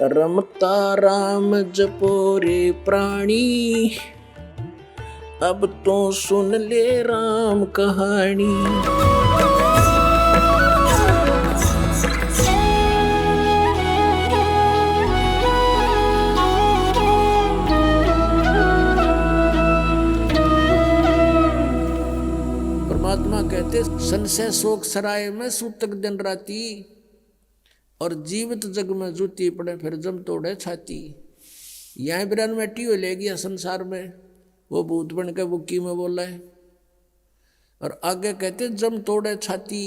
रमता राम जपो रे प्राणी, अब तो सुन ले राम कहानी। परमात्मा कहते संशय शोक सराय में सूतक दिन राती, और जीवित जग में जूती पड़े फिर जम तोड़े छाती। यहाँ बिरान मैटी हो ले गया संसार में, वो भूत बन के बुक्की में बोला है। और आगे कहते जम तोड़े छाती,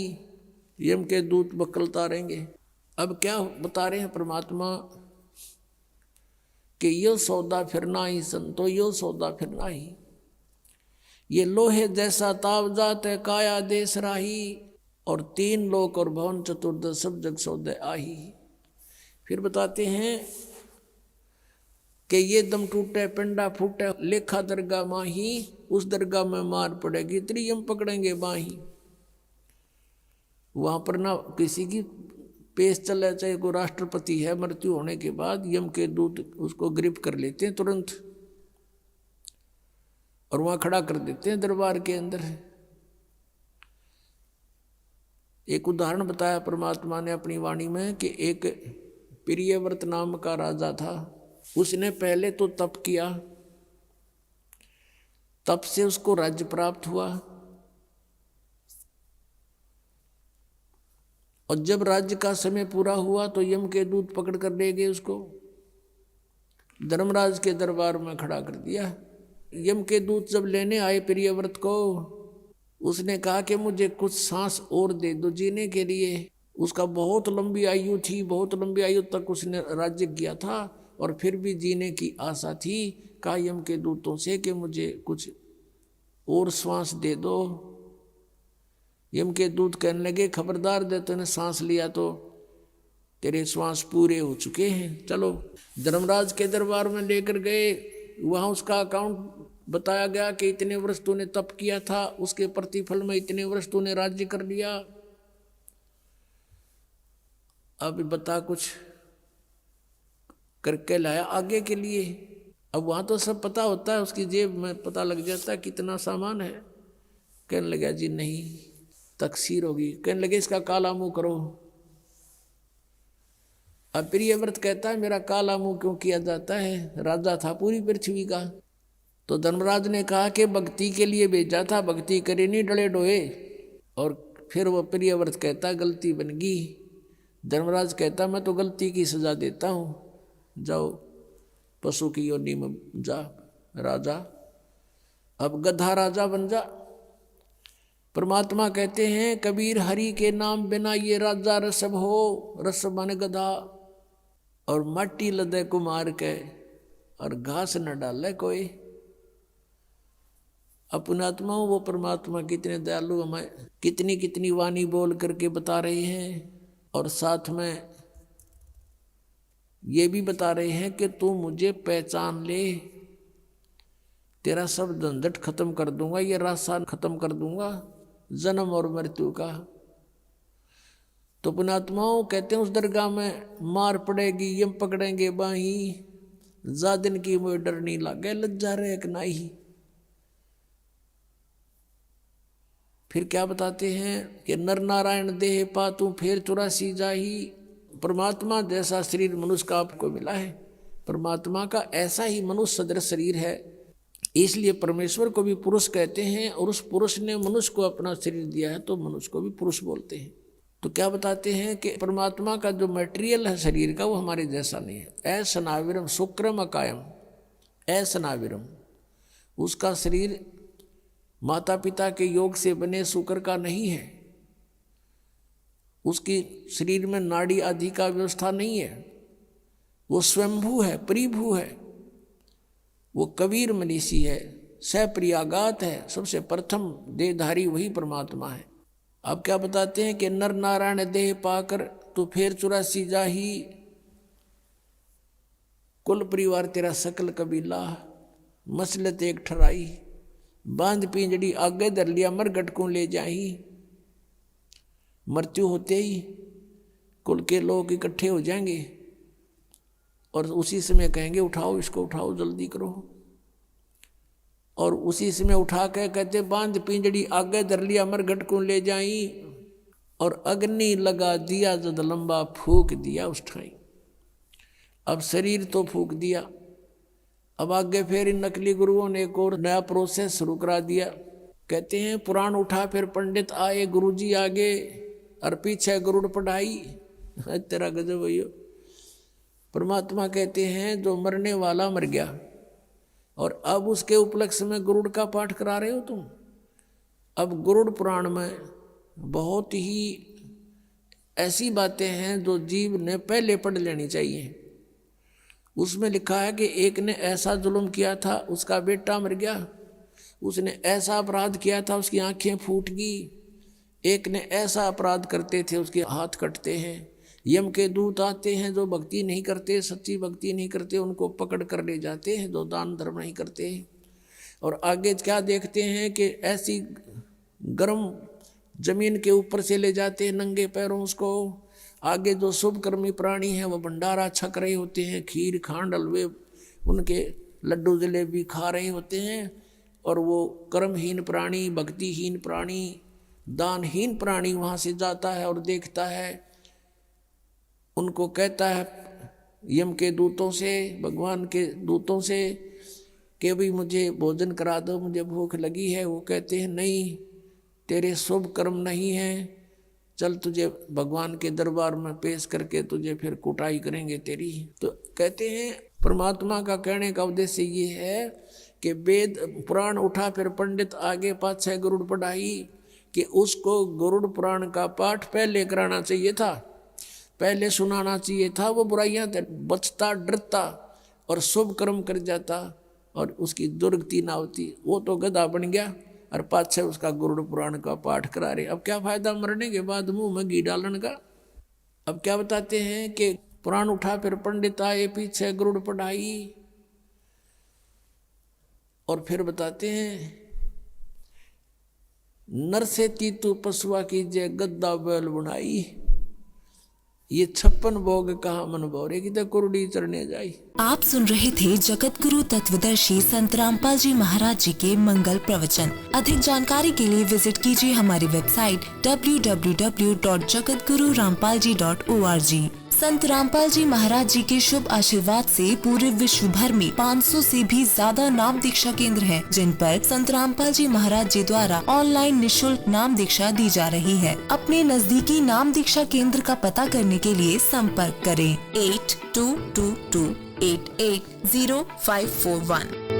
यम के दूत बकलता रहेंगे। अब क्या बता रहे हैं परमात्मा कि यो सौदा फिर ना ही संतो, यो सौदा फिर ना ही। ये लोहे जैसा ताव जात है काया देश राही, और तीन लोक और भवन चतुर्दश सब जग सौदे आही। फिर बताते हैं कि ये दम टूटे पिंडा फूटे लेखा दरगाह माही, उस दरगाह में मार पड़ेगी त्रियम पकड़ेंगे बाही। वहां पर ना किसी की पेश चले, चाहे कोई राष्ट्रपति है, मृत्यु होने के बाद यम के दूत उसको गिरफ्त कर लेते हैं तुरंत, और वहां खड़ा कर देते हैं दरबार के अंदर। एक उदाहरण बताया परमात्मा ने अपनी वाणी में कि एक प्रियव्रत नाम का राजा था। उसने पहले तो तप किया, तप से उसको राज्य प्राप्त हुआ, और जब राज्य का समय पूरा हुआ तो यम के दूत पकड़ कर ले गए उसको, धर्मराज के दरबार में खड़ा कर दिया। यम के दूत जब लेने आए प्रियव्रत को, उसने कहा कि मुझे कुछ सांस और दे दो जीने के लिए। उसका बहुत लंबी आयु थी, बहुत लंबी आयु तक उसने राज्य किया था, और फिर भी जीने की आशा थी। कहा यम के दूतों से कि मुझे कुछ और सांस दे दो। यम के दूत कहने लगे खबरदार दे, तूने सांस लिया तो तेरे श्वास पूरे हो चुके हैं। चलो धर्मराज के दरबार में लेकर गए, वहाँ उसका अकाउंट बताया गया कि इतने वर्ष तूने तप किया था, उसके प्रतिफल में इतने वर्ष तूने राज्य कर लिया। अब बता कुछ करके लाया आगे के लिए। अब वहां तो सब पता होता है, उसकी जेब में पता लग जाता है कितना सामान है। कहने लगा जी नहीं, तकसीर होगी। कहने लगे इसका काला मुंह करो। अब प्रियव्रत कहता है मेरा काला मुंह क्यों किया जाता है, राजा था पूरी पृथ्वी का। तो धर्मराज ने कहा कि भक्ति के लिए भेजा था, भक्ति करे नहीं डले डोए। और फिर वो प्रियव्रत कहता गलती बन गई। धर्मराज कहता मैं तो गलती की सजा देता हूँ, जाओ पशु की योनि में जा राजा, अब गधा राजा बन जा। परमात्मा कहते हैं कबीर हरि के नाम बिना ये राजा रसब हो, रसब माने गधा, और माटी लदे कुमार के और घास न डाले कोई। अपनात्मा वो परमात्मा कितने दयालु हमें कितनी कितनी वाणी बोल करके बता रहे हैं, और साथ में ये भी बता रहे हैं कि तू मुझे पहचान ले, तेरा सब झंझट खत्म कर दूंगा, ये रास्ता खत्म कर दूंगा जन्म और मृत्यु का। तो पुणात्माओं कहते हैं उस दरगाह में मार पड़ेगी यम पकड़ेंगे बाही, जा दिन की मुझे डर नहीं लागे लज्जा रे कि नहीं। फिर क्या बताते हैं कि नर नारायण देह पातू फिर 84 जाही। परमात्मा जैसा शरीर मनुष्य का आपको मिला है, परमात्मा का ऐसा ही मनुष्य सदृश शरीर है, इसलिए परमेश्वर को भी पुरुष कहते हैं, और उस पुरुष ने मनुष्य को अपना शरीर दिया है तो मनुष्य को भी पुरुष बोलते हैं। तो क्या बताते हैं कि परमात्मा का जो मटेरियल है शरीर का वो हमारे जैसा नहीं है। सनाविरम शुक्रम अकायम, सनाविरम, उसका शरीर माता पिता के योग से बने शुक्र का नहीं है, उसकी शरीर में नाड़ी आदि का व्यवस्था नहीं है, वो स्वयंभू है, परिभू है, वो कबीर मनीषी है, सप्रियागात है, सबसे प्रथम देहधारी वही परमात्मा है। अब क्या बताते हैं कि नर नारायण देह पाकर तो फिर 84 जाही, कुल परिवार तेरा सकल कबीला, मसलत एक ठराई, बांध पिंजड़ी आगे धर लिया मरघट को ले जाही। मृत्यु होते ही कुल के लोग इकट्ठे हो जाएंगे, और उसी समय कहेंगे उठाओ इसको, उठाओ जल्दी करो। और उसी समय उठा के कहते बांध पिंजड़ी आगे धर लिया मरघट को ले जाई, और अग्नि लगा दिया जद लंबा फूक दिया उस ठाई। अब शरीर तो फूक दिया, अब आगे फिर इन नकली गुरुओं ने एक और नया प्रोसेस शुरू करा दिया। कहते हैं पुराण उठा फिर पंडित आए गुरुजी आगे, और पीछे गरुड़ पढ़ाई। तेरा गजब भैया। परमात्मा कहते हैं जो मरने वाला मर गया, और अब उसके उपलक्ष्य में गरुड़ का पाठ करा रहे हो तुम। अब गरुड़ पुराण में बहुत ही ऐसी बातें हैं जो जीव ने पहले पढ़ लेनी चाहिए। उसमें लिखा है कि एक ने ऐसा जुल्म किया था, उसका बेटा मर गया। उसने ऐसा अपराध किया था, उसकी आंखें फूट गई। एक ने ऐसा अपराध करते थे, उसके हाथ कटते हैं। यम के दूत आते हैं, जो भक्ति नहीं करते, सच्ची भक्ति नहीं करते, उनको पकड़ कर ले जाते हैं, जो दान धर्म नहीं करते। और आगे क्या देखते हैं कि ऐसी गर्म जमीन के ऊपर से ले जाते हैं नंगे पैरों उसको। आगे जो शुभ कर्मी प्राणी हैं वो भंडारा छक रहे होते हैं, खीर खांड हलवे उनके लड्डू जलेबी खा रहे होते हैं। और वो कर्महीन प्राणी, भक्तिहीन प्राणी, दानहीन प्राणी वहाँ से जाता है और देखता है। उनको कहता है यम के दूतों से, भगवान के दूतों से कि भाई मुझे भोजन करा दो, मुझे भूख लगी है। वो कहते हैं नहीं, तेरे शुभ कर्म नहीं हैं, चल तुझे भगवान के दरबार में पेश करके तुझे फिर कुटाई करेंगे तेरी। तो कहते हैं परमात्मा का कहने का उद्देश्य ये है कि वेद पुराण उठा फिर पंडित आगे पाछे गरुड़ पढ़ाई, कि उसको गरुड़ पुराण का पाठ पहले कराना चाहिए था, पहले सुनाना चाहिए था। वो बुराइयां बचता, डरता और शुभ कर्म कर जाता और उसकी दुर्गति ना होती। वो तो गधा बन गया और पाछे उसका गरुड़ पुराण का पाठ करा रहे। अब क्या फायदा मरने के बाद मुंह में घी डालने का। अब क्या बताते हैं कि पुराण उठा फिर पंडित आए, पीछे गरुड़ पढ़ाई। और फिर बताते हैं नर से तीतु पशुआ कीजिए, गद्दा बैल बुनाई। ये 56 भोग कहा मन भौरे की तो कुरडी चढ़ने जाई। आप सुन रहे थे जगत गुरु तत्वदर्शी संत रामपाल जी महाराज जी के मंगल प्रवचन। अधिक जानकारी के लिए विजिट कीजिए हमारी वेबसाइट www.jagatgururampalji.org। संत रामपाल जी महाराज जी के शुभ आशीर्वाद से पूरे विश्व भर में 500 से भी ज्यादा नाम दीक्षा केंद्र हैं, जिन पर संत रामपाल जी महाराज जी द्वारा ऑनलाइन निशुल्क नाम दीक्षा दी जा रही है। अपने नजदीकी नाम दीक्षा केंद्र का पता करने के लिए संपर्क करें 8222880541।